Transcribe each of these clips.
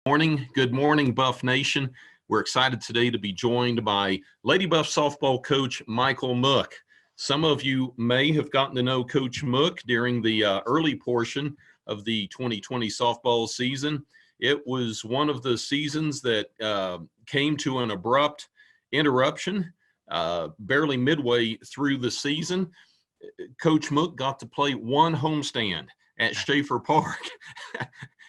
Good morning, Buff Nation. We're excited today to be joined by Lady Buff softball coach Michael Mook. Some of you may have gotten to know Coach Mook during the early portion of the 2020 softball season. It was one of the seasons that came to an abrupt interruption barely midway through the season. Coach Mook got to play one homestand at Schaefer Park.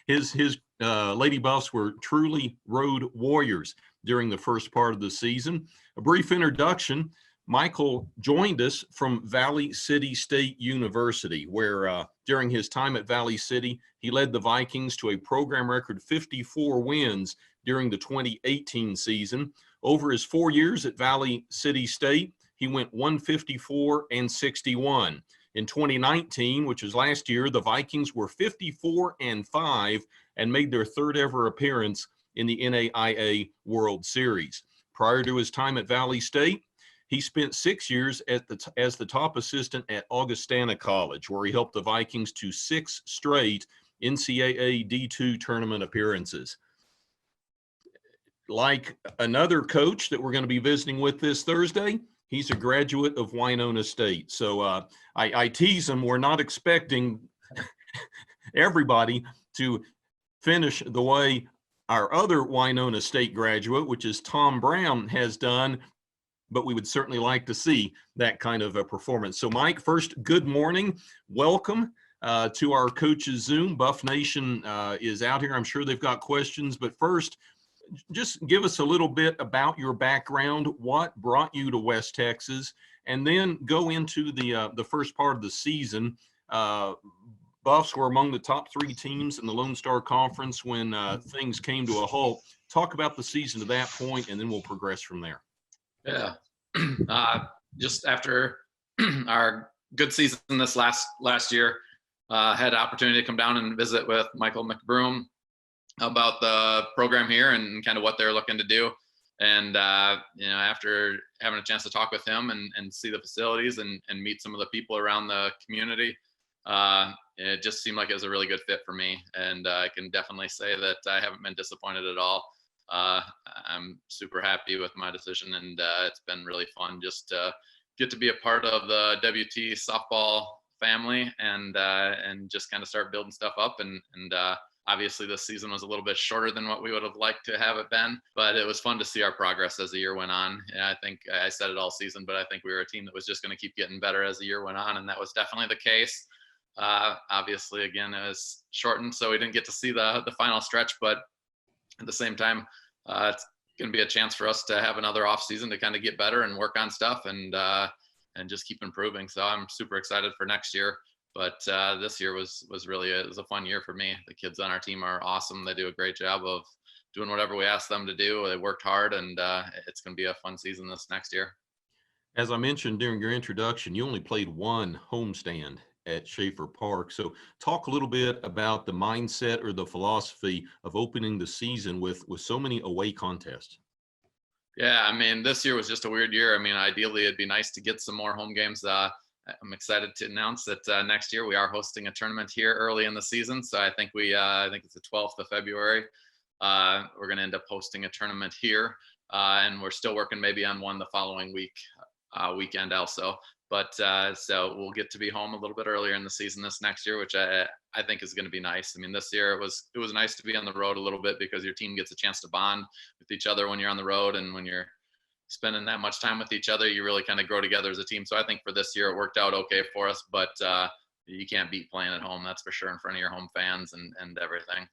His Lady Buffs were truly road warriors during the first part of the season. A brief introduction. Michael joined us from Valley City State University, where during his time at Valley City, he led the Vikings to a program record 54 wins during the 2018 season. Over his 4 years at Valley City State, he went 154 and 61. In 2019, which was last year, the Vikings were 54 and 5 and made their third ever appearance in the NAIA World Series. Prior to his time at Valley State, he spent 6 years as the top assistant at Augustana College, where he helped the Vikings to 6 straight NCAA D2 tournament appearances. Like another coach that we're going to be visiting with this Thursday, he's a graduate of Winona State. So I tease him, we're not expecting everybody to finish the way our other Winona State graduate, which is Tom Brown, has done, but we would certainly like to see that kind of a performance. So Mike, first, good morning. Welcome to our Coaches Zoom. Buff Nation is out here. I'm sure they've got questions, but first, just give us a little bit about your background, what brought you to West Texas, and then go into the first part of the season. Buffs were among the top 3 teams in the Lone Star Conference when things came to a halt. Talk about the season to that point, and then we'll progress from there. Yeah. Just after our good season this last year, had the opportunity to come down and visit with Michael McBroom about the program here and kind of what they're looking to do. And, after having a chance to talk with him and see the facilities and meet some of the people around the community, it just seemed like it was a really good fit for me. And I can definitely say that I haven't been disappointed at all. I'm super happy with my decision, and it's been really fun just to get to be a part of the WT softball family and just kind of start building stuff up. And obviously this season was a little bit shorter than what we would have liked to have it been, but it was fun to see our progress as the year went on. And I think I said it all season, but I think we were a team that was just going to keep getting better as the year went on, and that was definitely the case. Obviously, again, it was shortened, so we didn't get to see the final stretch, but at the same time, it's going to be a chance for us to have another off season to kind of get better and work on stuff and just keep improving. So I'm super excited for next year. But this year was really it was a fun year for me. The kids on our team are awesome. They do a great job of doing whatever we ask them to do. They worked hard, and it's going to be a fun season this next year. As I mentioned during your introduction, you only played one homestand at Schaefer Park. So talk a little bit about the mindset or the philosophy of opening the season with so many away contests. Yeah, I mean, this year was just a weird year. I mean, ideally, it'd be nice to get some more home games. I'm excited to announce that next year we are hosting a tournament here early in the season. So I think it's the 12th of February. We're going to end up hosting a tournament here, and we're still working maybe on one the following weekend also. But so we'll get to be home a little bit earlier in the season this next year, which I think is going to be nice. I mean, this year it was nice to be on the road a little bit because your team gets a chance to bond with each other when you're on the road, and when you're spending that much time with each other, you really kind of grow together as a team. So I think for this year it worked out okay for us, but you can't beat playing at home, that's for sure, in front of your home fans and everything.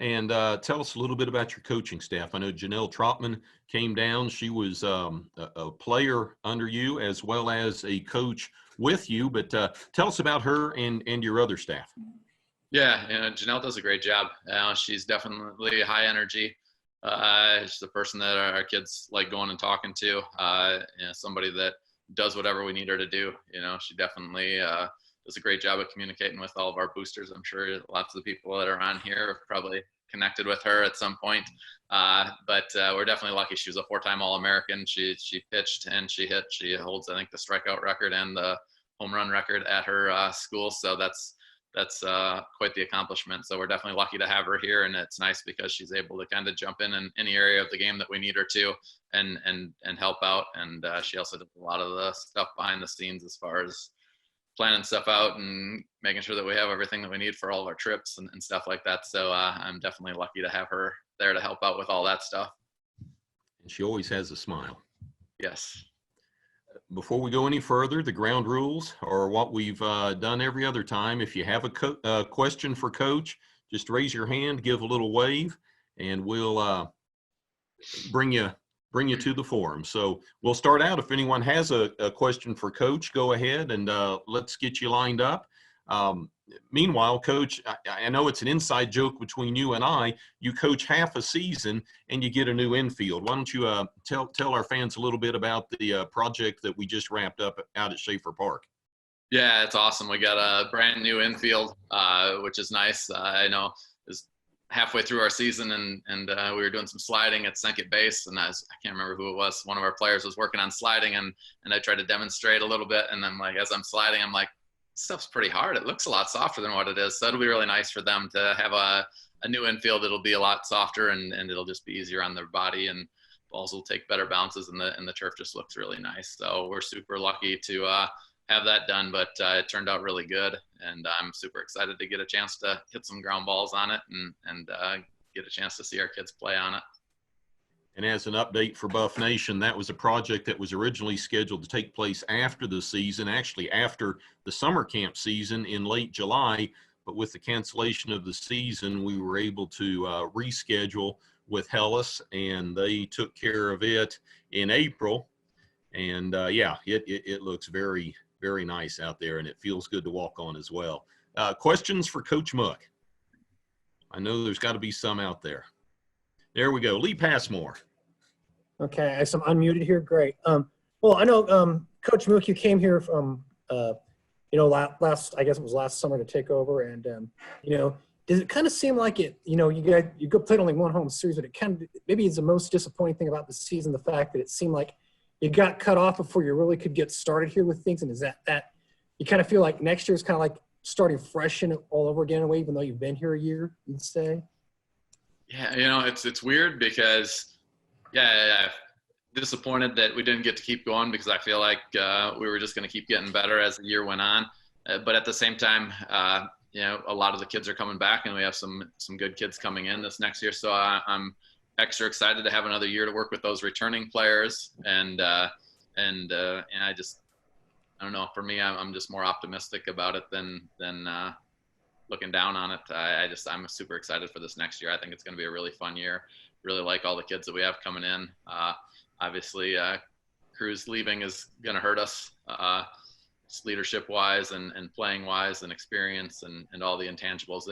And tell us a little bit about your coaching staff. I know Janelle Trotman came down. She was a player under you as well as a coach with you, but tell us about her and your other staff. Yeah, Janelle does a great job. She's definitely high energy. She's the person that our kids like going and talking to. Somebody that does whatever we need her to do. She definitely does a great job of communicating with all of our boosters. I'm sure lots of the people that are on here have probably connected with her at some point. But we're definitely lucky. She was a 4-time All-American. She pitched and she hit. She holds, I think, the strikeout record and the home run record at her school. So that's that's quite the accomplishment. So we're definitely lucky to have her here, and it's nice because she's able to kind of jump in any area of the game that we need her to, and help out. And she also does a lot of the stuff behind the scenes as far as planning stuff out and making sure that we have everything that we need for all of our trips and stuff like that. So I'm definitely lucky to have her there to help out with all that stuff. And she always has a smile. Yes. Before we go any further, the ground rules are what we've done every other time. If you have a question for Coach, just raise your hand, give a little wave, and we'll bring you to the forum. So we'll start out. If anyone has a question for Coach, go ahead and let's get you lined up. Meanwhile, Coach, I know it's an inside joke between you and I. You coach half a season and you get a new infield. Why don't you tell our fans a little bit about the project that we just wrapped up out at Schaefer Park? Yeah, it's awesome. We got a brand new infield, which is nice. I know it's halfway through our season, and we were doing some sliding at second base, and I can't remember who it was. One of our players was working on sliding, and I tried to demonstrate a little bit, and then as I'm sliding, I'm like, this stuff's pretty hard. It looks a lot softer than what it is. So it'll be really nice for them to have a new infield. It'll be a lot softer, and it'll just be easier on their body, and balls will take better bounces, and the turf just looks really nice. So we're super lucky to have that done, but it turned out really good, and I'm super excited to get a chance to hit some ground balls on it and get a chance to see our kids play on it. And as an update for BuffNation, that was a project that was originally scheduled to take place after the season, actually after the summer camp season in late July. But with the cancellation of the season, we were able to reschedule with Hellas, and they took care of it in April. And yeah, it looks very, very nice out there, and it feels good to walk on as well. Questions for Coach Mook? I know there's got to be some out there. There we go. Lee Passmore. Okay, I'm unmuted here. Great. Well, I know Coach Mook, you came here from, last I guess it was last summer to take over, and does it kind of seem like it? You played only one home series, but it kind of maybe is the most disappointing thing about the season, the fact that it seemed like you got cut off before you really could get started here with things, and is that you kind of feel like next year is kind of like starting fresh and all over again in a way, even though you've been here a year, you'd say? Yeah, it's weird because, yeah, disappointed that we didn't get to keep going because I feel like we were just going to keep getting better as the year went on. But at the same time, a lot of the kids are coming back, and we have some good kids coming in this next year. So I'm extra excited to have another year to work with those returning players. And I don't know. For me, I'm just more optimistic about it than looking down on it. I'm super excited for this next year. I think it's going to be a really fun year. Really like all the kids that we have coming in. Obviously, Cruz leaving is going to hurt us, leadership wise and playing wise and experience and all the intangibles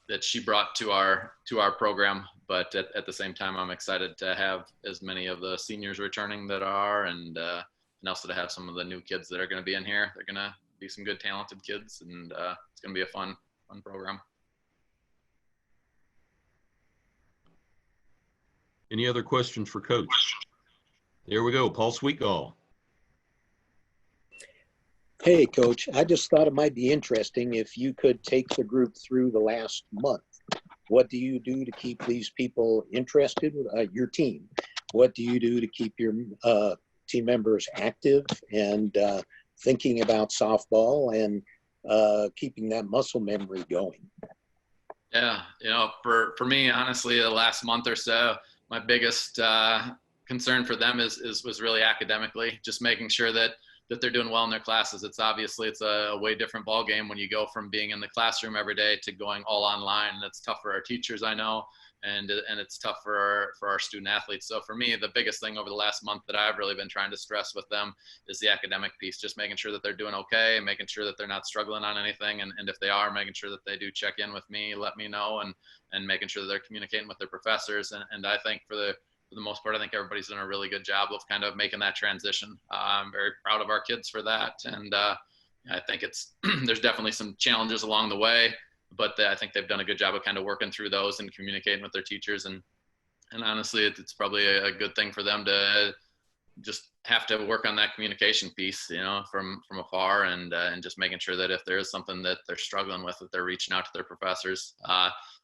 that she brought to our program. But at the same time, I'm excited to have as many of the seniors returning that are, and also to have some of the new kids that are going to be in here. They're going to be some good, talented kids, and it's going to be a fun program. Any other questions for Coach? There we go. Paul Sweetgall. Hey, Coach. I just thought it might be interesting if you could take the group through the last month. What do you do to keep these people interested, your team? What do you do to keep your team members active and thinking about softball and keeping that muscle memory going? Yeah, for me, honestly, the last month or so, my biggest concern for them was really academically, just making sure that they're doing well in their classes. It's a way different ball game when you go from being in the classroom every day to going all online, and it's tough for our teachers, I know, and it's tough for our student athletes. So for me, the biggest thing over the last month that I've really been trying to stress with them is the academic piece, just making sure that they're doing okay, making sure that they're not struggling on anything, and if they are, making sure that they do check in with me, let me know, and making sure that they're communicating with their professors. And I think for the most part, I think everybody's done a really good job of kind of making that transition. I'm very proud of our kids for that. And I think there's definitely some challenges along the way, but I think they've done a good job of kind of working through those and communicating with their teachers. And honestly, it's probably a good thing for them to just have to work on that communication piece, from afar, and just making sure that if there is something that they're struggling with, that they're reaching out to their professors.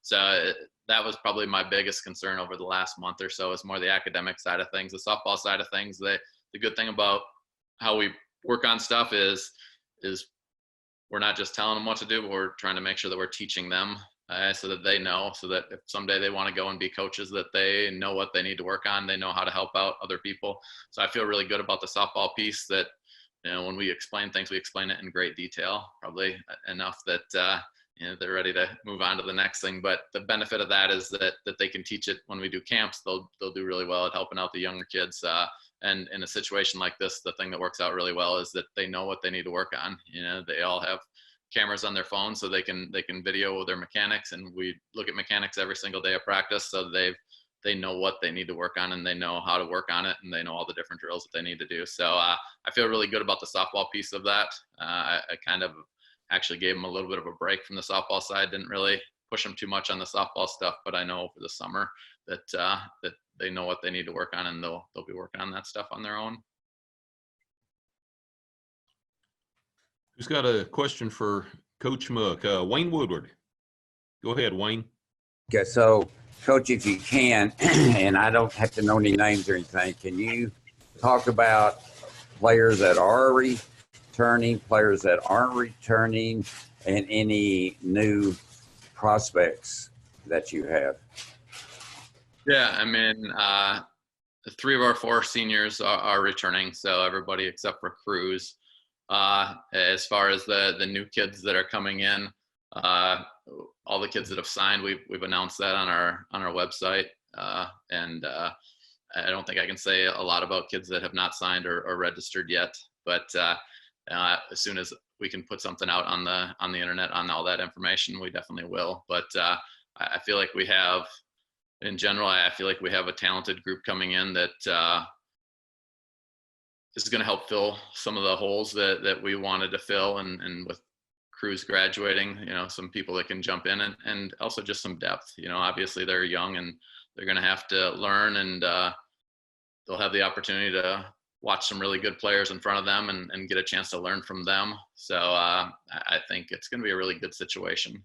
That was probably my biggest concern over the last month or so, is more the academic side of things. The softball side of things, the good thing about how we work on stuff is we're not just telling them what to do, but we're trying to make sure that we're teaching them, so that they know, so that if someday they want to go and be coaches, that they know what they need to work on, they know how to help out other people. So I feel really good about the softball piece, that when we explain things, we explain it in great detail, probably enough that they're ready to move on to the next thing. But the benefit of that is that they can teach it when we do camps. They'll do really well at helping out the younger kids. And in a situation like this, the thing that works out really well is that they know what they need to work on. They all have cameras on their phones, so they can video their mechanics, and we look at mechanics every single day of practice, so they know what they need to work on, and they know how to work on it, and they know all the different drills that they need to do. So I feel really good about the softball piece of that. I kind of actually gave them a little bit of a break from the softball side, didn't really push them too much on the softball stuff, but I know for the summer that they know what they need to work on, and they'll be working on that stuff on their own. Who's got a question for Coach Mook? Wayne Woodward. Go ahead, Wayne. Okay, so Coach, if you can, and I don't have to know any names or anything, can you talk about players that are returning, players that aren't returning, and any new prospects that you have? Yeah, I mean, 3 of our 4 seniors are returning, so everybody except for Cruz. As far as the new kids that are coming in, all the kids that have signed, we've announced that on our website, and I don't think I can say a lot about kids that have not signed or registered yet, but as soon as we can put something out on the internet on all that information, we definitely will. But I feel like we have, in general, I feel like we have a talented group coming in that is going to help fill some of the holes that we wanted to fill, and with Cruz graduating, some people that can jump in, and also just some depth. Obviously they're young and they're going to have to learn, and they'll have the opportunity to watch some really good players in front of them and get a chance to learn from them. So I think it's going to be a really good situation.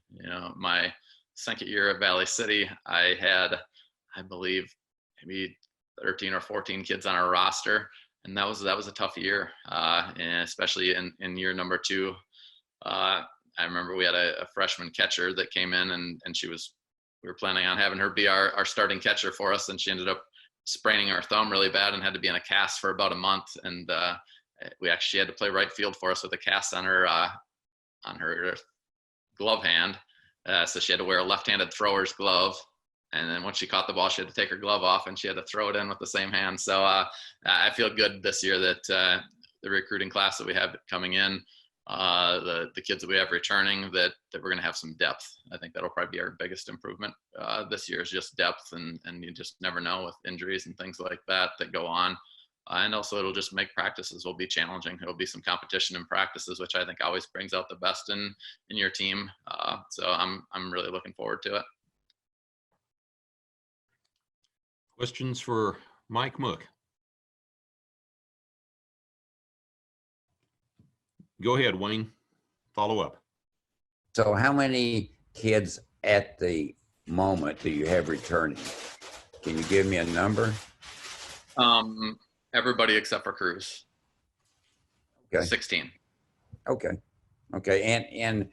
My second year at Valley City, I had, I believe, maybe 13 or 14 kids on our roster. And that was a tough year, and especially in year number 2. I remember we had a freshman catcher that came in, and we were planning on having her be our starting catcher for us, and she ended up spraining her thumb really bad and had to be in a cast for about a month. And we actually had to play right field for us with a cast on her glove hand, so she had to wear a left-handed thrower's glove. And then once she caught the ball, she had to take her glove off, and she had to throw it in with the same hand. So I feel good this year that the recruiting class that we have coming in, the kids that we have returning, that we're going to have some depth. I think that'll probably be our biggest improvement this year, is just depth, and you just never know with injuries and things like that go on. And also it'll just make practices will be challenging. It'll be some competition in practices, which I think always brings out the best in your team. So I'm really looking forward to it. Questions for Mike Mook? Go ahead, Wayne. Follow up. So how many kids at the moment do you have returning? Can you give me a number? Everybody except for Cruz. Okay. 16. Okay. And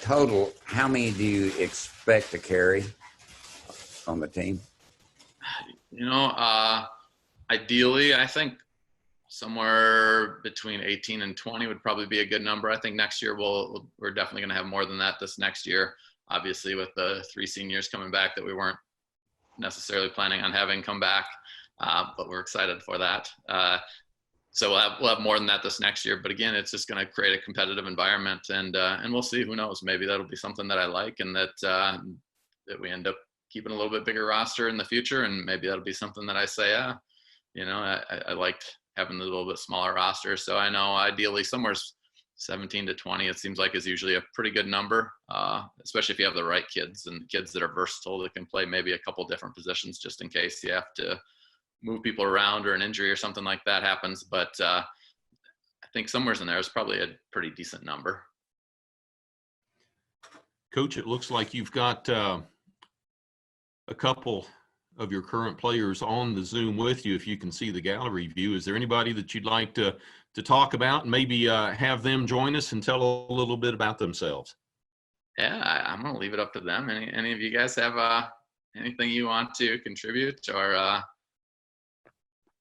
total, how many do you expect to carry on the team? Ideally, I think somewhere between 18 and 20 would probably be a good number. I think next year we're definitely going to have more than that this next year. Obviously, with the 3 seniors coming back that we weren't necessarily planning on having come back, but we're excited for that. So we'll have more than that this next year. But again, it's just going to create a competitive environment, and we'll see. Who knows? Maybe that'll be something that I like, and that we end up keeping a little bit bigger roster in the future, and maybe that'll be something that I say, I liked having a little bit smaller roster. So I know ideally somewhere 17 to 20, it seems like, is usually a pretty good number, especially if you have the right kids and kids that are versatile, that can play maybe a couple different positions just in case you have to move people around or an injury or something like that happens. But I think somewhere in there is probably a pretty decent number. Coach, it looks like you've got a couple of your current players on the Zoom with you. If you can see the gallery view, is there anybody that you'd like to talk about and maybe have them join us and tell a little bit about themselves? Yeah, I'm going to leave it up to them. Any of you guys have anything you want to contribute or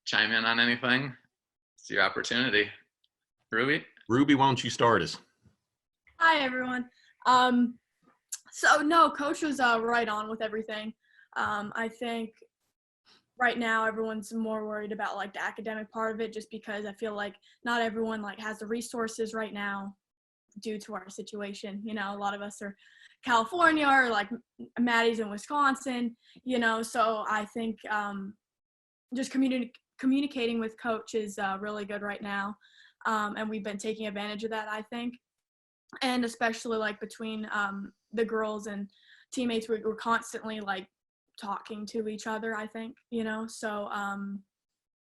chime in on anything? It's your opportunity. Ruby, why don't you start us? Hi, everyone. So no, Coach was right on with everything. I think right now everyone's more worried about like the academic part of it, just because I feel like not everyone like has the resources right now due to our situation. You know, a lot of us are California or like Maddie's in Wisconsin, you know, so I think just communicating with Coach is really good right now. And we've been taking advantage of that, I think. And especially like between the girls and teammates, we're constantly like talking to each other, I think, you know. So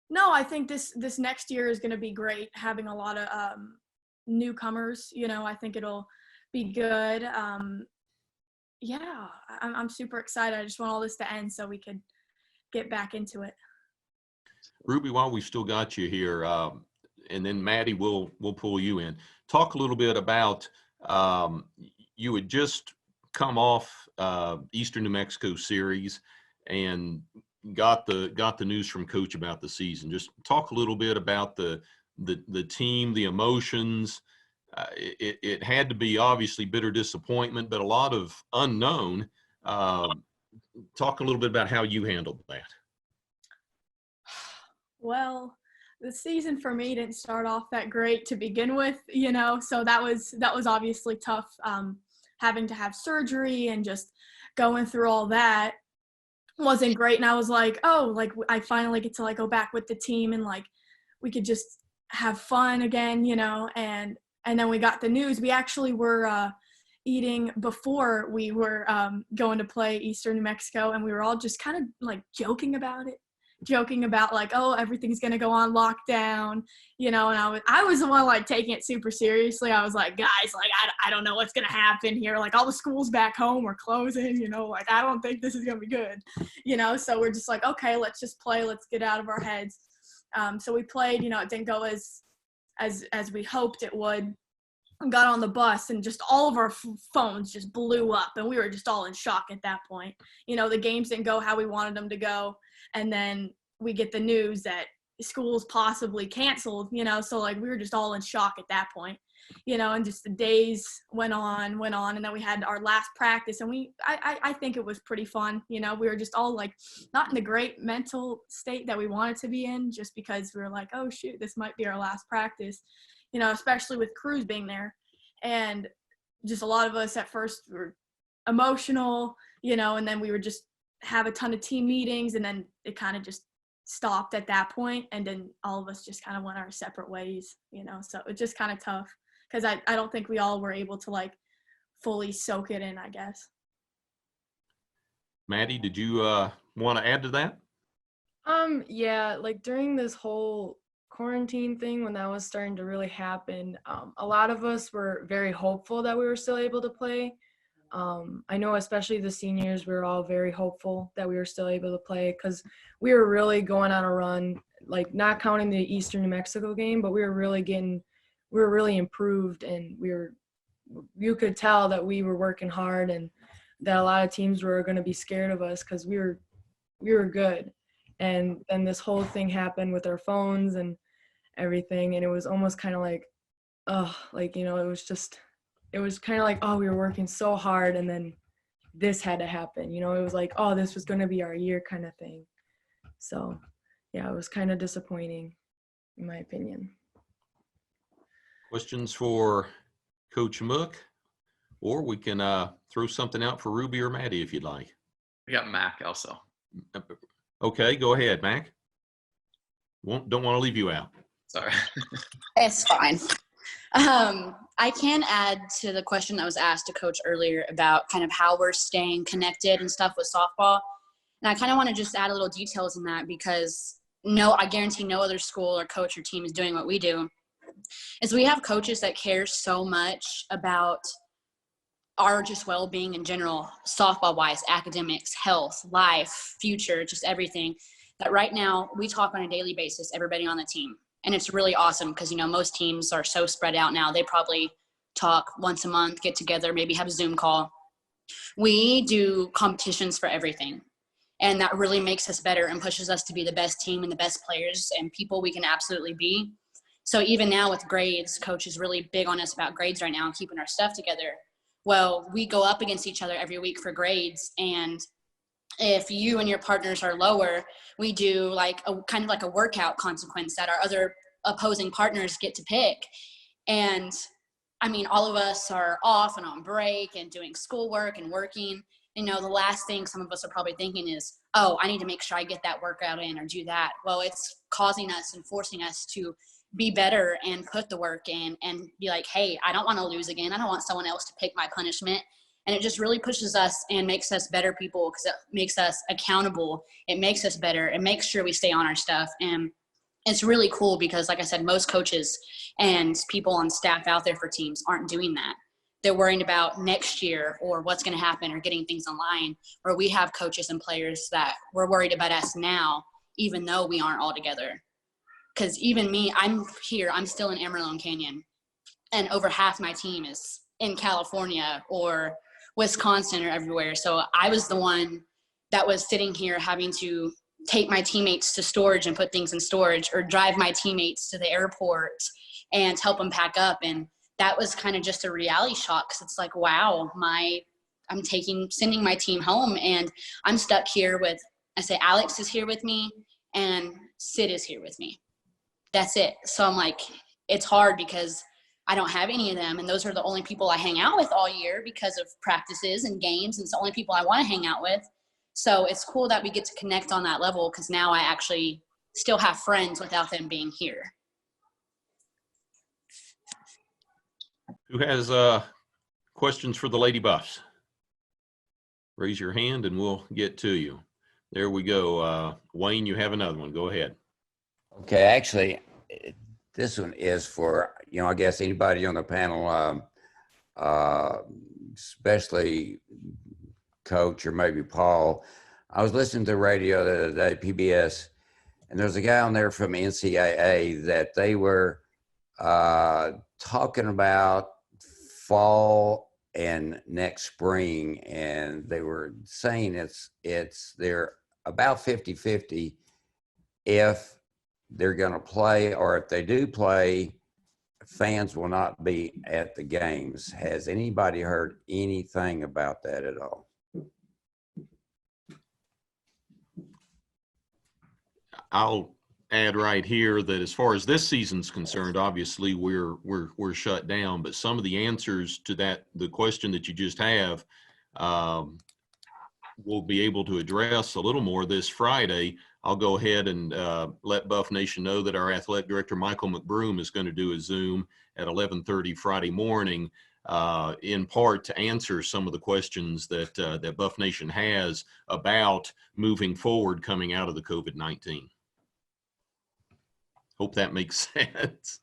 no, I think this next year is going to be great, having a lot of newcomers, you know. I think it'll be good. Yeah, I'm super excited. I just want all this to end so we could get back into it. Ruby, while we've still got you here, and then Maddie, we'll pull you in. Talk a little bit about you had just come off Eastern New Mexico series and got the news from Coach about the season. Just talk a little bit about the team, the emotions. It had to be obviously bitter disappointment, but a lot of unknown. Talk a little bit about how you handled that. Well, the season for me didn't start off that great to begin with, you know, so that was obviously tough, having to have surgery and just going through all that wasn't great. And I was like, oh, like I finally get to like go back with the team and like we could just have fun again, you know. And then we got the news. We actually were eating before we were going to play Eastern New Mexico, and we were all just kind of like joking about like, oh, everything's gonna go on lockdown, you know. And I was the one like taking it super seriously. I was like, guys, like I don't know what's gonna happen here. Like all the schools back home are closing, you know. Like I don't think this is gonna be good, you know. So we're just like, okay, let's just play. Let's get out of our heads. So we played. You know, it didn't go as we hoped it would. Got on the bus and just all of our phones just blew up, and we were just all in shock at that point. You know, the games didn't go how we wanted them to go. And then we get the news that school's possibly canceled, you know, so like we were just all in shock at that point, you know. And just the days went on, and then we had our last practice, and I think it was pretty fun, you know. We were just all like not in the great mental state that we wanted to be in, just because we were like, oh shoot, this might be our last practice, you know, especially with Cruz being there. And just a lot of us at first were emotional, you know, and then we would just have a ton of team meetings, and then it kind of just stopped at that point, and then all of us just kind of went our separate ways, you know. So it's just kind of tough because I don't think we all were able to like fully soak it in, I guess. Maddie, did you want to add to that? Yeah, like during this whole quarantine thing, when that was starting to really happen, a lot of us were very hopeful that we were still able to play. I know especially the seniors, we were all very hopeful that we were still able to play, because we were really going on a run, like not counting the Eastern New Mexico game, but we were really improved, and you could tell that we were working hard, and that a lot of teams were going to be scared of us because we were good. And then this whole thing happened with our phones and everything, and it was almost kind of like, oh, like, you know, it was kind of like, oh, we were working so hard, and then this had to happen, you know. It was like, oh, this was going to be our year kind of thing. So yeah, it was kind of disappointing in my opinion. Questions for Coach Mook, or we can throw something out for Ruby or Maddie if you'd like. we got Mac also. Okay, go ahead, Mac. Don't want to leave you out. Sorry. It's fine. I can add to the question that was asked to Coach earlier about kind of how we're staying connected and stuff with softball. And I kind of want to just add a little details in that, because no, I guarantee no other school or coach or team is doing what we do, is we have coaches that care so much about our just well-being in general, softball wise, academics, health, life, future, just everything, that right now we talk on a daily basis, everybody on the team. And it's really awesome because, you know, most teams are so spread out now. They probably talk once a month, get together, maybe have a Zoom call. We do competitions for everything. And that really makes us better and pushes us to be the best team and the best players and people we can absolutely be. So even now with grades, coach is really big on us about grades right now and keeping our stuff together. Well, we go up against each other every week for grades, and if you and your partners are lower, we do like a kind of like a workout consequence that our other opposing partners get to pick. And I mean, all of us are off and on break and doing schoolwork and working. You know, the last thing some of us are probably thinking is, oh, I need to make sure I get that workout in or do that. Well, it's causing us and forcing us to be better and put the work in and be like, hey, I don't want to lose again. I don't want someone else to pick my punishment. And it just really pushes us and makes us better people because it makes us accountable. It makes us better. It makes sure we stay on our stuff. And it's really cool because, like I said, most coaches and people on staff out there for teams aren't doing that. They're worrying about next year or what's going to happen or getting things online, where we have coaches and players that we're worried about us now, even though we aren't all together. Because even me, I'm here, I'm still in Amarillo Canyon, and over half my team is in California or Wisconsin or everywhere. So I was the one that was sitting here having to take my teammates to storage and put things in storage, or drive my teammates to the airport and help them pack up. And that was kind of just a reality shock, because it's like, wow, I'm sending my team home, and I'm stuck here with, I say Alex is here with me and Sid is here with me. That's it. So I'm like, it's hard because I don't have any of them. And those are the only people I hang out with all year because of practices and games. And it's the only people I want to hang out with. So it's cool that we get to connect on that level, because now I actually still have friends without them being here. Who has questions for the Lady Buffs? Raise your hand and we'll get to you. There we go. Wayne, you have another one. Go ahead. Okay, actually, this one is for, you know, I guess anybody on the panel, especially Coach or maybe Paul. I was listening to the radio the other day, PBS, and there's a guy on there from NCAA that they were talking about fall and next spring, and they were saying they're about 50-50 if they're going to play, or if they do play, fans will not be at the games. Has anybody heard anything about that at all? I'll add right here that as far as this season's concerned, obviously we're shut down, but some of the answers to the question that you just have, we'll be able to address a little more this Friday. I'll go ahead and let BuffNation know that our athletic director, Michael McBroom, is going to do a Zoom at 11:30 Friday morning, in part to answer some of the questions that BuffNation has about moving forward coming out of the COVID-19. Hope that makes sense.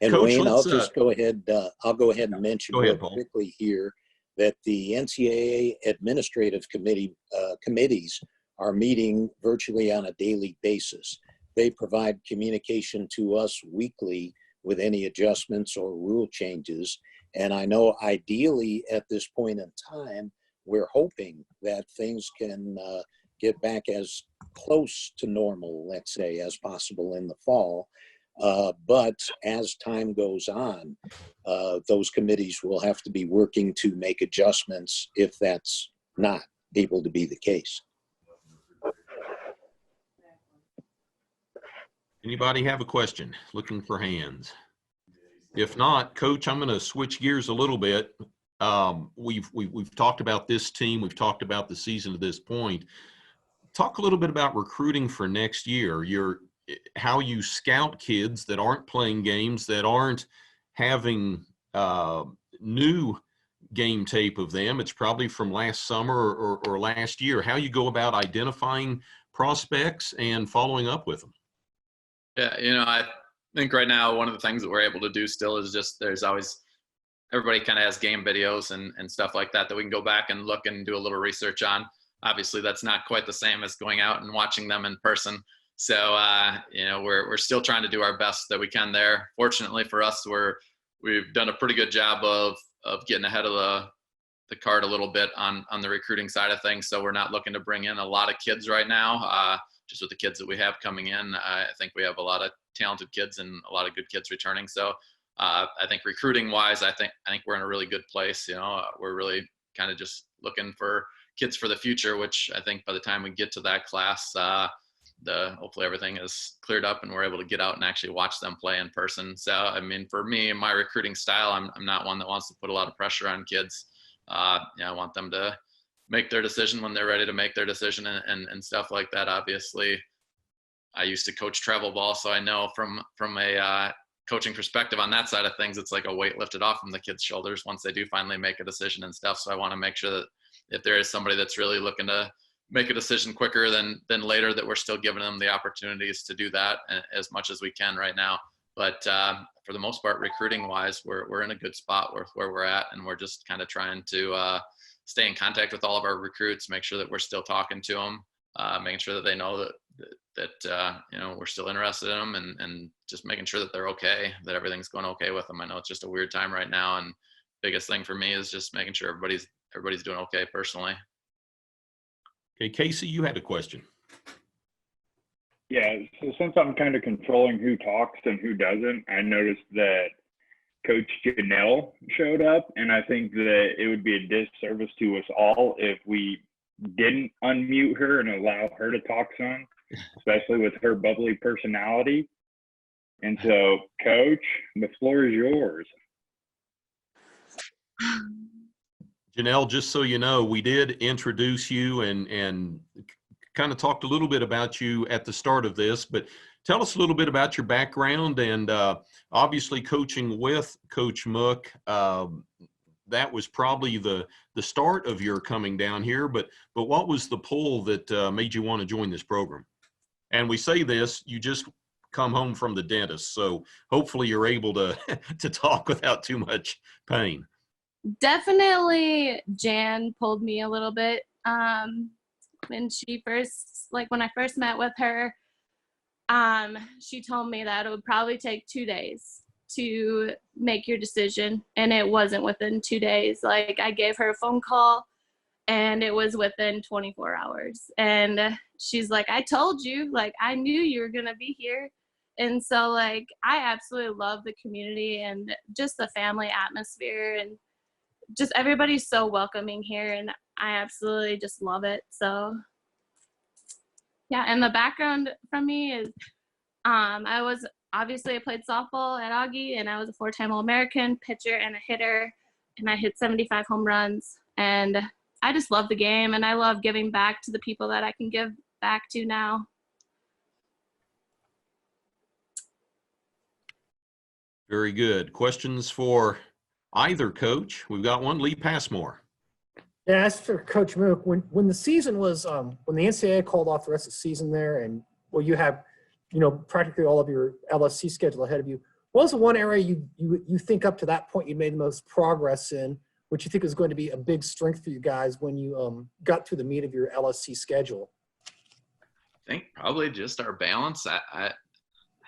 And Coach, Wayne, I'll just go ahead. I'll go ahead and mention real quickly here that the NCAA administrative committees are meeting virtually on a daily basis. They provide communication to us weekly with any adjustments or rule changes. And I know ideally at this point in time, we're hoping that things can get back as close to normal, let's say, as possible in the fall. But as time goes on, those committees will have to be working to make adjustments if that's not able to be the case. Anybody have a question? Looking for hands. If not, Coach, I'm going to switch gears a little bit. We've talked about this team. We've talked about the season to this point. Talk a little bit about recruiting for next year. How you scout kids that aren't playing games, that aren't having new game tape of them. It's probably from last summer or last year. How you go about identifying prospects and following up with them? Yeah, I think right now one of the things that we're able to do still is just there's always everybody kind of has game videos and stuff like that we can go back and look and do a little research on. Obviously, that's not quite the same as going out and watching them in person. So, we're still trying to do our best that we can there. Fortunately for us, we've done a pretty good job of getting ahead of the card a little bit on the recruiting side of things. So we're not looking to bring in a lot of kids right now. Just with the kids that we have coming in, I think we have a lot of talented kids and a lot of good kids returning. So I think recruiting wise, I think we're in a really good place. We're really kind of just looking for kids for the future, which I think by the time we get to that class, hopefully everything is cleared up and we're able to get out and actually watch them play in person. So, I mean, for me, my recruiting style, I'm not one that wants to put a lot of pressure on kids. I want them to make their decision when they're ready to make their decision and stuff like that. Obviously, I used to coach travel ball, so I know from a coaching perspective on that side of things, it's like a weight lifted off from the kids' shoulders once they do finally make a decision and stuff. So I want to make sure that if there is somebody that's really looking to make a decision quicker than later, that we're still giving them the opportunities to do that as much as we can right now. But for the most part, recruiting wise, we're in a good spot with where we're at, and we're just kind of trying to stay in contact with all of our recruits, make sure that we're still talking to them, making sure that they know that we're still interested in them, and just making sure that they're okay, that everything's going okay with them. I know it's just a weird time right now, and biggest thing for me is just making sure everybody's doing okay personally. Okay, Casey, you had a question. Yeah, so since I'm kind of controlling who talks and who doesn't, I noticed that Coach Janelle showed up, and I think that it would be a disservice to us all if we didn't unmute her and allow her to talk some, especially with her bubbly personality. And so, Coach, the floor is yours. Janelle, just so you know, we did introduce you and kind of talked a little bit about you at the start of this, but tell us a little bit about your background and obviously coaching with Coach Mook. That was probably the start of your coming down here, but what was the pull that made you want to join this program? And we say this, you just come home from the dentist, so hopefully you're able to to talk without too much pain. Definitely Jan pulled me a little bit. When I first met with her, she told me that it would probably take 2 days to make your decision, and it wasn't within 2 days. Like, I gave her a phone call and it was within 24 hours. And she's like, I told you, like, I knew you were gonna be here. And so, like, I absolutely love the community and just the family atmosphere, and just everybody's so welcoming here, and I absolutely just love it. So yeah, and the background from me is I played softball at Augie, and I was a 4-time All-American pitcher and a hitter, and I hit 75 home runs, and I just love the game, and I love giving back to the people that I can give back to now. Very good. Questions for either coach? We've got one, Lee Passmore. Yeah, as for Coach Mook, when the season was when the NCAA called off the rest of the season there, and you have practically all of your LSC schedule ahead of you, what was the one area you think up to that point you made the most progress in, which you think is going to be a big strength for you guys when you got through the meat of your LSC schedule? I think probably just our balance. I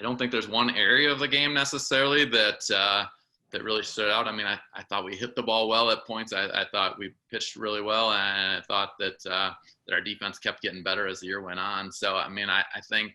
don't think there's one area of the game necessarily that really stood out. I mean, I thought we hit the ball well at points. I thought we pitched really well, and I thought that our defense kept getting better as the year went on. So, I mean, I think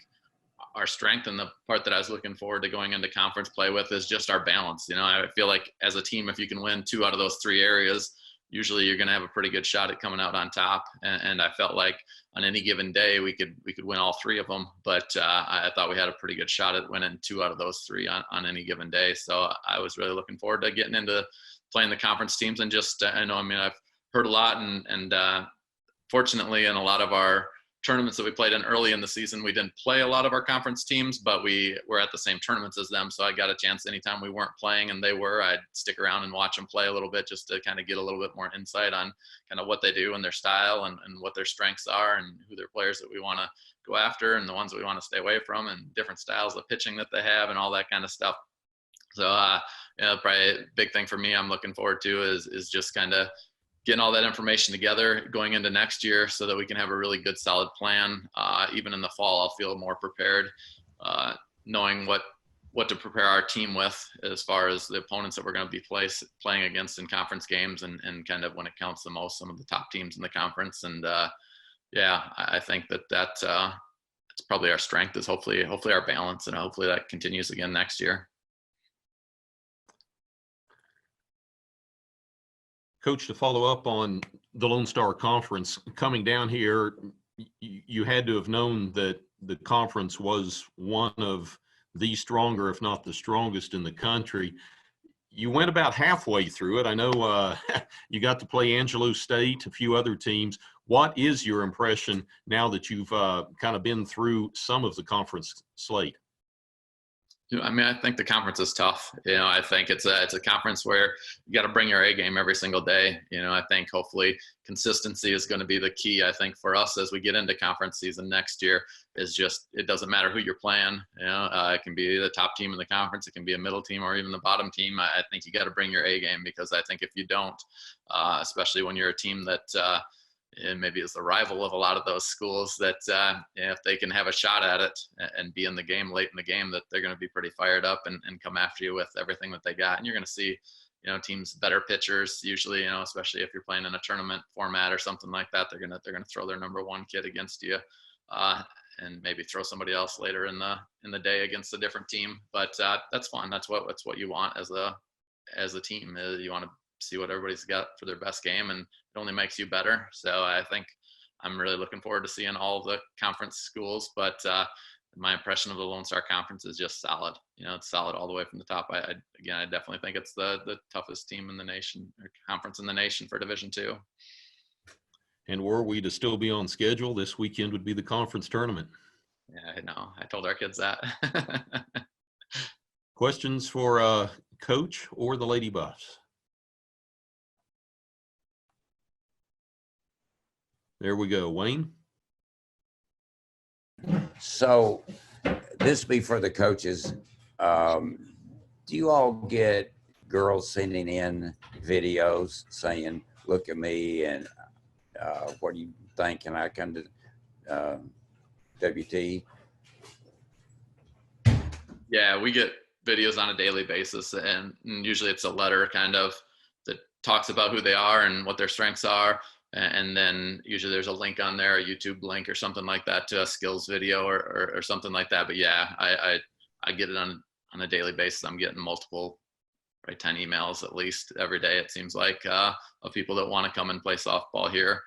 our strength and the part that I was looking forward to going into conference play with is just our balance. I feel like as a team, if you can win 2 out of those 3 areas, usually you're going to have a pretty good shot at coming out on top. And I felt like on any given day we could win all 3 of them. But I thought we had a pretty good shot at winning 2 out of those 3 on any given day. So I was really looking forward to getting into playing the conference teams, and just I've heard a lot, and fortunately in a lot of our tournaments that we played in early in the season, we didn't play a lot of our conference teams, but we were at the same tournaments as them. So I got a chance anytime we weren't playing and they were, I'd stick around and watch them play a little bit just to kind of get a little bit more insight on kind of what they do and their style and what their strengths are and who their players that we want to go after and the ones that we want to stay away from and different styles of pitching that they have and all that kind of stuff. So, probably a big thing for me I'm looking forward to is just kind of getting all that information together going into next year so that we can have a really good solid plan. Even in the fall, I'll feel more prepared, knowing what to prepare our team with as far as the opponents that we're going to be playing against in conference games and kind of when it counts the most, some of the top teams in the conference. And I think that's probably our strength is hopefully our balance, and hopefully that continues again next year. Coach, to follow up on the Lone Star Conference, coming down here, you had to have known that the conference was one of the stronger, if not the strongest in the country. You went about halfway through it. I know you got to play Angelo State, a few other teams. What is your impression now that you've kind of been through some of the conference slate? I mean, I think the conference is tough. I think it's a conference where you got to bring your A game every single day. I think hopefully consistency is going to be the key. I think for us as we get into conference season next year is just, it doesn't matter who you're playing. It can be the top team in the conference. It can be a middle team or even the bottom team. I think you got to bring your A game, because I think if you don't, especially when you're a team that, and maybe is the rival of a lot of those schools, that if they can have a shot at it and be in the game late in the game, that they're going to be pretty fired up and come after you with everything that they got. And you're going to see, teams, better pitchers usually, especially if you're playing in a tournament format or something like that, they're going to throw their number one kid against you, and maybe throw somebody else later in the day against a different team. But that's fun. That's what you want as a team. You want to see what everybody's got for their best game, and it only makes you better. So I think I'm really looking forward to seeing all the conference schools, but my impression of the Lone Star Conference is just solid. It's solid all the way from the top. I definitely think it's the toughest team in the nation, or conference in the nation, for Division II. And were we to still be on schedule, this weekend would be the conference tournament. Yeah, I know. I told our kids that. Questions for Coach or the Lady Buffs? There we go. Wayne? So this be for the coaches. Do you all get girls sending in videos saying, look at me, and what do you think? Can I come to WT? Yeah, we get videos on a daily basis, and usually it's a letter kind of that talks about who they are and what their strengths are. And then usually there's a link on there, a YouTube link or something like that, to a skills video or something like that. But yeah, I get it on a daily basis. I'm getting multiple, 10 emails at least every day, it seems like, of people that want to come and play softball here.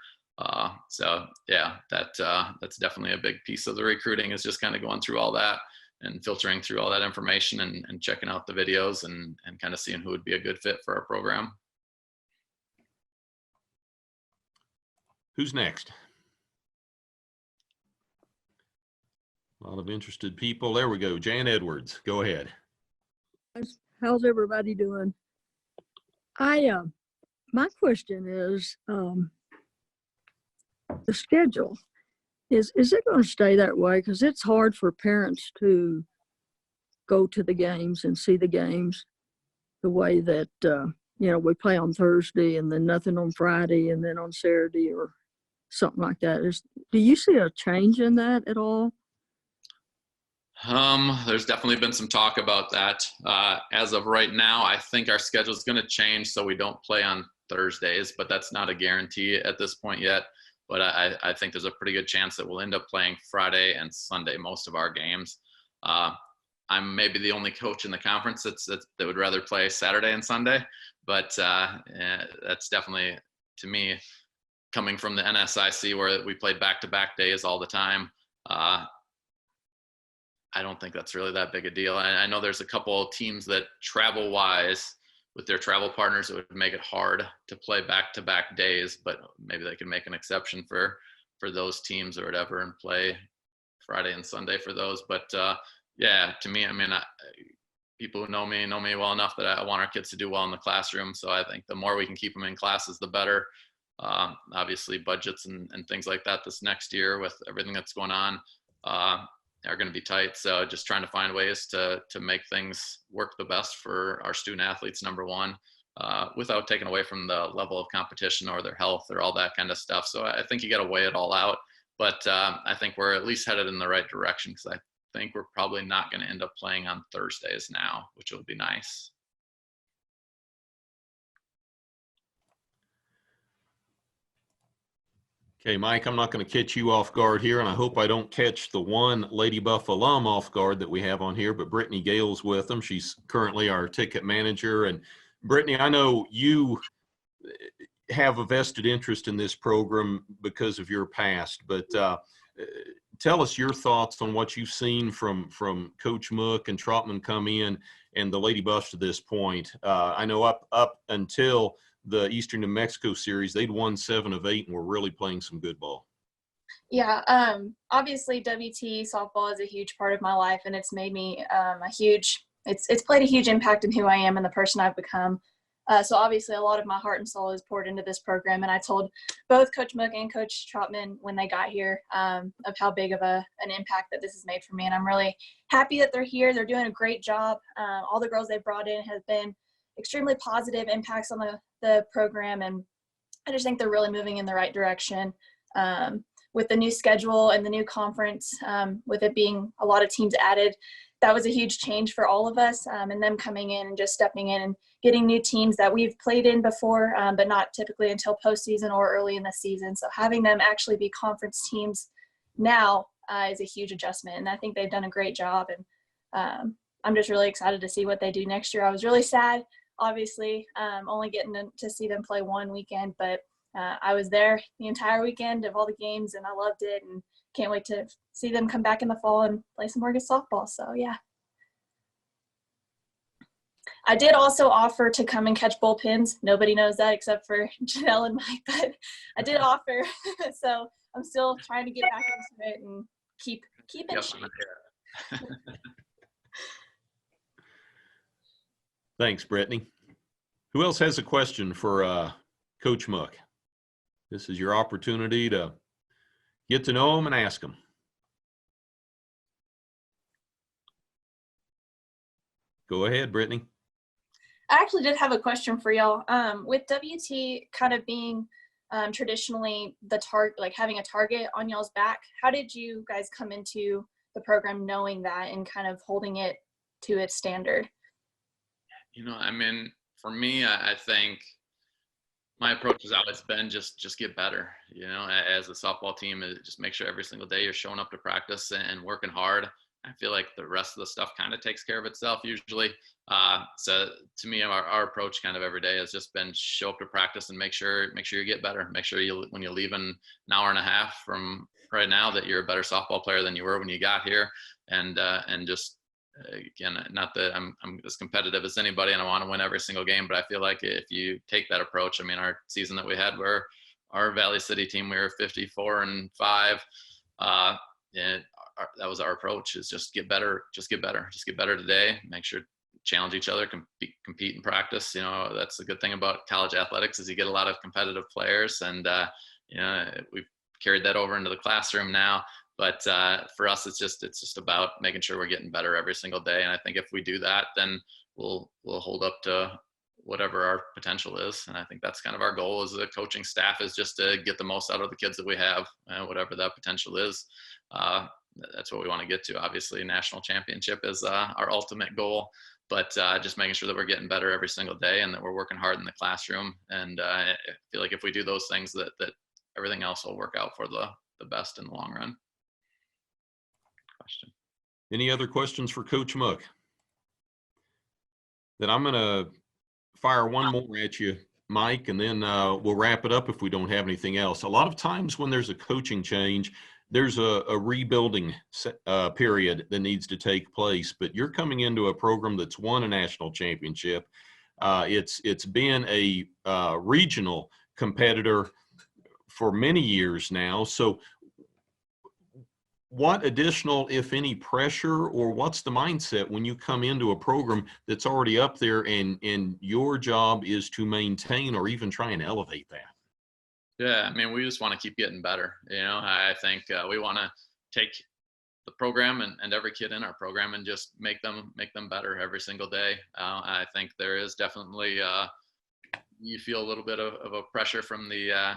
So yeah, that's definitely a big piece of the recruiting, is just kind of going through all that and filtering through all that information and checking out the videos and kind of seeing who would be a good fit for our program. Who's next? A lot of interested people. There we go. Jan Edwards, go ahead. How's everybody doing? My question is, the schedule, is it going to stay that way? Because it's hard for parents to go to the games and see the games the way that, we play on Thursday and then nothing on Friday and then on Saturday or something like that. Do you see a change in that at all? There's definitely been some talk about that. As of right now, I think our schedule is going to change so we don't play on Thursdays, but that's not a guarantee at this point yet. But I think there's a pretty good chance that we'll end up playing Friday and Sunday most of our games. I'm maybe the only coach in the conference that would rather play Saturday and Sunday, but that's definitely, to me, coming from the NSIC where we played back-to-back days all the time. I don't think that's really that big a deal. I know there's a couple of teams that travel-wise, with their travel partners, it would make it hard to play back-to-back days, but maybe they can make an exception for for those teams or whatever and play Friday and Sunday for those. But yeah, to me, I mean, people who know me well enough that I want our kids to do well in the classroom. So I think the more we can keep them in classes, the better. Obviously budgets and things like that this next year with everything that's going on are going to be tight. So just trying to find ways to make things work the best for our student athletes, number one, without taking away from the level of competition or their health or all that kind of stuff. So I think you got to weigh it all out. But I think we're at least headed in the right direction, because I think we're probably not going to end up playing on Thursdays now, which will be nice. Okay, Mike, I'm not going to catch you off guard here, and I hope I don't catch the one Lady Buff alum off guard that we have on here, but Brittany Gale's with them. She's currently our ticket manager. And Brittany, I know you have a vested interest in this program because of your past, but tell us your thoughts on what you've seen from Coach Mook and Trotman come in and the Lady Buffs to this point. I know up until the Eastern New Mexico series, they'd won 7 of 8 and were really playing some good ball. Yeah, obviously WT softball is a huge part of my life, and it's made me it's played a huge impact in who I am and the person I've become. So obviously a lot of my heart and soul is poured into this program, and I told both Coach Mook and Coach Trotman when they got here of how big of an impact that this has made for me, and I'm really happy that they're here. They're doing a great job. All the girls they brought in have been extremely positive impacts on the program, and I just think they're really moving in the right direction. With the new schedule and the new conference, with it being a lot of teams added, that was a huge change for all of us, and them coming in and just stepping in and getting new teams that we've played in before, but not typically until postseason or early in the season. So having them actually be conference teams now is a huge adjustment, and I think they've done a great job, and I'm just really excited to see what they do next year. I was really sad, obviously, only getting to see them play one weekend, but I was there the entire weekend of all the games, and I loved it, and can't wait to see them come back in the fall and play some more good softball. So yeah. I did also offer to come and catch bullpens. Nobody knows that except for Janelle and Mike, but I did offer. So I'm still trying to get back into it and keep in shape. Thanks, Brittany. Who else has a question for Coach Mook? This is your opportunity to get to know him and ask him. Go ahead, Brittany. I actually did have a question for y'all. With WT kind of being traditionally the target, like having a target on y'all's back, how did you guys come into the program knowing that and kind of holding it to its standard? You know, I mean, for me, I think my approach has always been just get better. You know, as a softball team, just make sure every single day you're showing up to practice and working hard. I feel like the rest of the stuff kind of takes care of itself usually. So to me, our approach kind of every day has just been show up to practice and make sure you get better. Make sure when you leave in an hour and a half from right now that you're a better softball player than you were when you got here. And just, again, not that I'm as competitive as anybody and I want to win every single game, but I feel like if you take that approach, I mean, our season that we had where our Valley City team, we were 54-5, and that was our approach, is just get better today, make sure challenge each other, compete in practice. You know, that's the good thing about college athletics is you get a lot of competitive players, and you know, we've carried that over into the classroom now. But for us, it's just about making sure we're getting better every single day. And I think if we do that, then we'll hold up to whatever our potential is. And I think that's kind of our goal as a coaching staff, is just to get the most out of the kids that we have, whatever that potential is. That's what we want to get to. Obviously, national championship is our ultimate goal, but just making sure that we're getting better every single day and that we're working hard in the classroom. And I feel like if we do those things, that everything else will work out for the best in the long run. Question. Any other questions for Coach Mook? Then I'm going to fire one more at you, Mike, and then we'll wrap it up if we don't have anything else. A lot of times when there's a coaching change, there's a rebuilding period that needs to take place, but you're coming into a program that's won a national championship. It's been a regional competitor for many years now. So what additional, if any, pressure, or what's the mindset when you come into a program that's already up there and your job is to maintain or even try and elevate that? Yeah, I mean, we just want to keep getting better. You know, I think we want to take the program and every kid in our program and just make them better every single day. I think there is definitely you feel a little bit of a pressure from the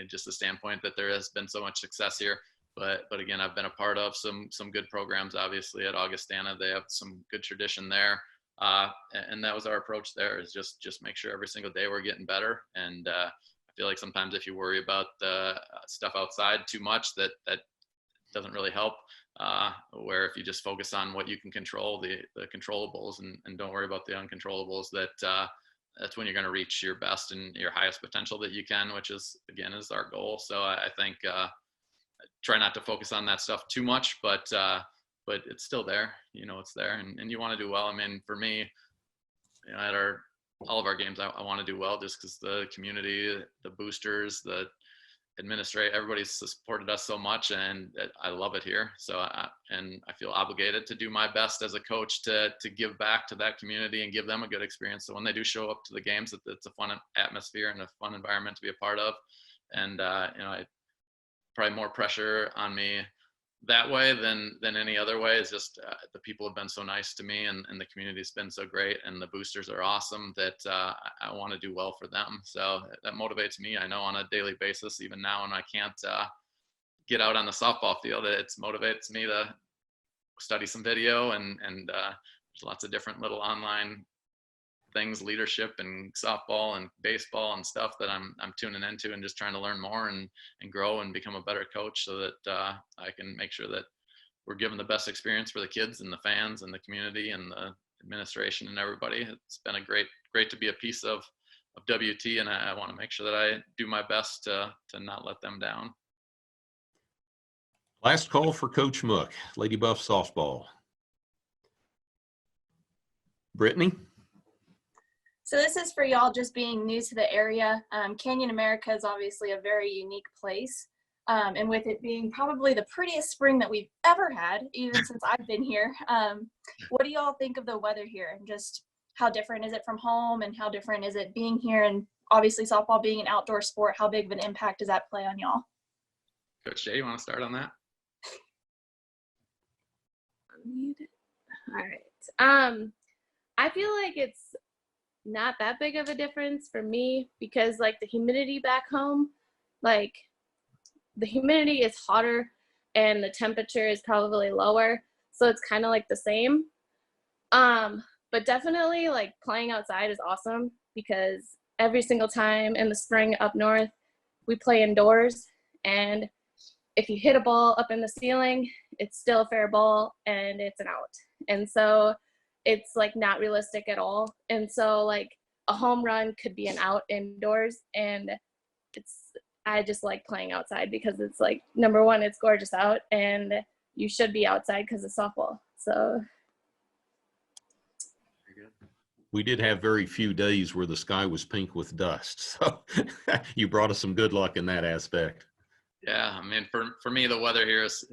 just the standpoint that there has been so much success here. But again, I've been a part of some good programs. Obviously, at Augustana, they have some good tradition there, and that was our approach there. Is just make sure every single day we're getting better. And I feel like sometimes if you worry about stuff outside too much, that doesn't really help. Where if you just focus on what you can control, the controllables, and don't worry about the uncontrollables, that's when you're going to reach your best and your highest potential that you can, which is our goal. So I think try not to focus on that stuff too much, but it's still there. You know, it's there, and you want to do well. I mean, for me, you know, at all of our games, I want to do well just because the community, the boosters, the administrator, everybody's supported us so much, and I love it here. So I feel obligated to do my best as a coach to give back to that community and give them a good experience. So when they do show up to the games, it's a fun atmosphere and a fun environment to be a part of. And you know, probably more pressure on me that way than any other way is just the people have been so nice to me, and the community's been so great, and the boosters are awesome that I want to do well for them. So that motivates me, I know, on a daily basis. Even now when I can't get out on the softball field, it motivates me to study some video, and there's lots of different little online things, leadership and softball and baseball and stuff that I'm tuning into and just trying to learn more and grow and become a better coach, so that I can make sure that we're giving the best experience for the kids and the fans and the community and the administration and everybody. It's been great to be a piece of WT, and I want to make sure that I do my best to not let them down. Last call for Coach Mook, Lady Buff softball. Brittany? So this is for y'all just being new to the area. Canyon America is obviously a very unique place. And with it being probably the prettiest spring that we've ever had, even since I've been here, what do y'all think of the weather here? And just how different is it from home, and how different is it being here? And obviously softball being an outdoor sport, how big of an impact does that play on y'all? Coach Jay, you want to start on that? All right. I feel like it's not that big of a difference for me, because like the humidity back home, like the humidity is hotter and the temperature is probably lower, so it's kind of like the same. But definitely like playing outside is awesome, because every single time in the spring up north we play indoors, and if you hit a ball up in the ceiling, it's still a fair ball and it's an out. And so it's like not realistic at all. And so like a home run could be an out indoors, and I just like playing outside because it's like, number one, it's gorgeous out, and you should be outside because it's softball. So We did have very few days where the sky was pink with dust, so you brought us some good luck in that aspect. Yeah, I mean, for me, the weather here is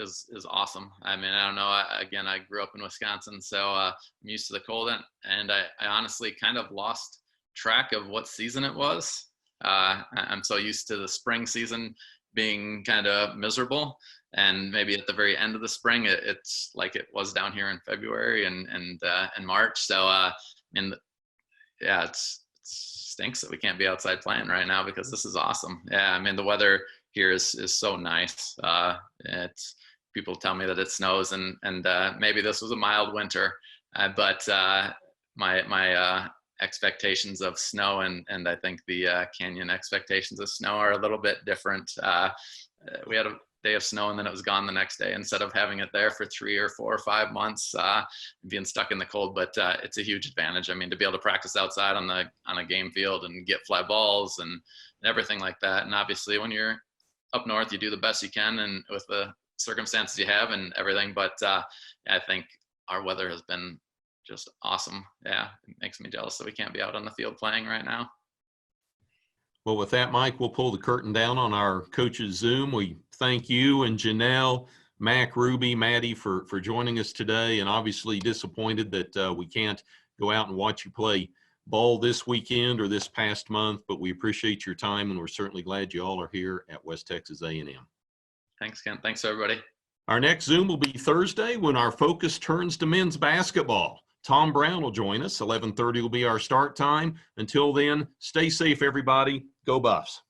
awesome. I mean, I don't know. I grew up in Wisconsin, so I'm used to the cold, and I honestly kind of lost track of what season it was. I'm so used to the spring season being kind of miserable, and maybe at the very end of the spring, it's like it was down here in February and March. So, yeah, it stinks that we can't be outside playing right now, because this is awesome. Yeah, I mean, the weather here is so nice. People tell me that it snows, and maybe this was a mild winter, but my expectations of snow and I think the Canyon expectations of snow are a little bit different. We had a day of snow and then it was gone the next day, instead of having it there for 3 or 4 or 5 months, being stuck in the cold. But it's a huge advantage. I mean, to be able to practice outside on a game field and get fly balls and everything like that. And obviously when you're up north, you do the best you can and with the circumstances you have and everything. But I think our weather has been just awesome. Yeah, it makes me jealous that we can't be out on the field playing right now. Well, with that, Mike, we'll pull the curtain down on our coaches Zoom. We thank you and Janelle, Mac, Ruby, Maddie for joining us today, and obviously disappointed that we can't go out and watch you play ball this weekend or this past month, but we appreciate your time, and we're certainly glad you all are here at West Texas A&M. Thanks, Ken. Thanks, everybody. Our next Zoom will be Thursday when our focus turns to men's basketball. Tom Brown will join us. 11:30 will be our start time. Until then, stay safe, everybody. Go Buffs.